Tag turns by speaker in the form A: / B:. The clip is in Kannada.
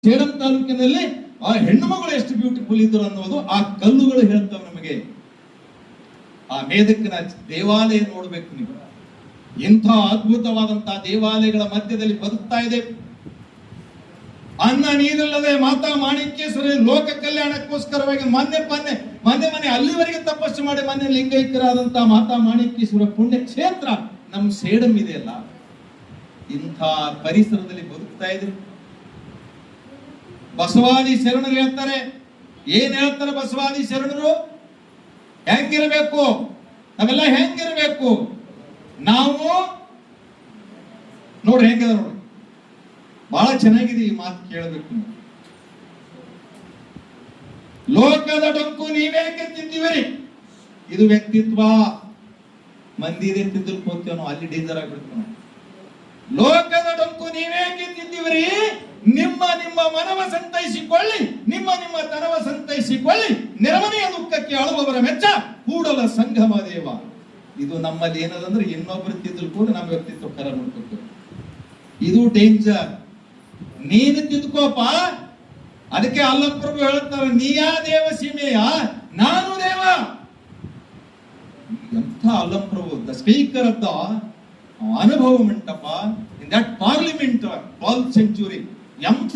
A: ಸೇಡಂ ತಾಲೂಕಿನಲ್ಲಿ ಆ ಹೆಣ್ಣು ಮಗಳು ಎಷ್ಟು ಬ್ಯೂಟಿಫುಲ್ ಇದ್ರು ಅನ್ನೋದು ಆ ಕಲ್ಲುಗಳು ಹೇಳ್ತವೆ ನಮಗೆ. ಆ ಮೇದಕನ ದೇವಾಲಯ ನೋಡ್ಬೇಕು ನೀವು. ಇಂಥ ಅದ್ಭುತವಾದಂತಹ ದೇವಾಲಯಗಳ ಮಧ್ಯದಲ್ಲಿ ಬದುಕ್ತಾ ಇದೆ. ಅನ್ನ ನೀರಿಲ್ಲದೆ ಮಾತಾ ಮಾಣಿಕ್ಯೇಶ್ವರಿ ಲೋಕ ಕಲ್ಯಾಣಕ್ಕೋಸ್ಕರವಾಗಿ ಮೊನ್ನೆ ಅಲ್ಲಿವರೆಗೆ ತಪಸ್ಸು ಮಾಡಿ ಮೊನ್ನೆ ಲಿಂಗೈಕ್ಯರಾದಂತಹ ಮಾತಾ ಮಾಣಿಕ್ಯೇಶ್ವರ ಪುಣ್ಯ ಕ್ಷೇತ್ರ ನಮ್ಮ ಸೇಡಂ ಇದೆಯಲ್ಲ, ಇಂಥ ಪರಿಸರದಲ್ಲಿ ಬದುಕ್ತಾ ಇದ್ರು. ಬಸವಾದಿ ಶರಣರು ಹೇಳ್ತಾರೆ, ಏನ್ ಹೇಳ್ತಾರೆ ಬಸವಾದಿ ಶರಣರು? ಹೆಂಗಿರ್ಬೇಕು ನಾವೆಲ್ಲ, ಹೆಂಗಿರ್ಬೇಕು ನಾವು ನೋಡ್ರಿ, ಹೆಂಗದ ನೋಡ್ರಿ, ಬಹಳ ಚೆನ್ನಾಗಿದೆ ಈ ಮಾತು ಕೇಳಬೇಕು. ಲೋಕದ ಡೊಂಕು ನೀವೇಕೆ ತಿಂತೀವಿರಿ? ಇದು ವ್ಯಕ್ತಿತ್ವ. ಮಂದಿದೆ ತಿಂದ್ರು ಹೋಗ್ತೇವೆ ನಾವು, ಅಲ್ಲಿ ಡೇಂಜರ್ ಆಗ್ಬಿಡ್ತೇವೆ ನಾವು. ಲೋಕದ ಡೊಂಕು ನೀವೇಕೆ ತಿಂತೀವಿರಿ? ನಿಮ್ಮ ನಿಮ್ಮ ಮನವ ಸಂತೈಸಿಕೊಳ್ಳಿ, ನಿಮ್ಮ ನಿಮ್ಮ ತನವ ಸಂತೈಸಿಕೊಳ್ಳಿ, ನೆರಮನೆಯ ದುಃಖಕ್ಕೆ ಅಳುವವರ ಮೆಚ್ಚ ಕೂಡಲ ಸಂಗಮ ದೇವ. ಇದು ನಮ್ಮಲ್ಲಿ ಏನದಂದ್ರೆ ಇನ್ನೊಬ್ಬರು ತಿಂದ್ರು ಕೂಡ ನಮ್ಮ ವ್ಯಕ್ತಿತ್ವ ಕರ ನೋಡ್ಕೊಳ್ತೇವೆ. ಇದು ಡೇಂಜರ್. ನೀನು ತಿದ್ಕೋಪ. ಅದಕ್ಕೆ ಅಲ್ಲಪ್ರಭು ಹೇಳ್ತಾರೆ, ನೀಯಾ ದೇವ ಸೀಮೆಯ, ನಾನು ದೇವ. ಎಂಥ Allamprabhu, the speaker of the ಅನುಭವ ಮಂಟಪ in that parliament 12th century. ಎಂಥ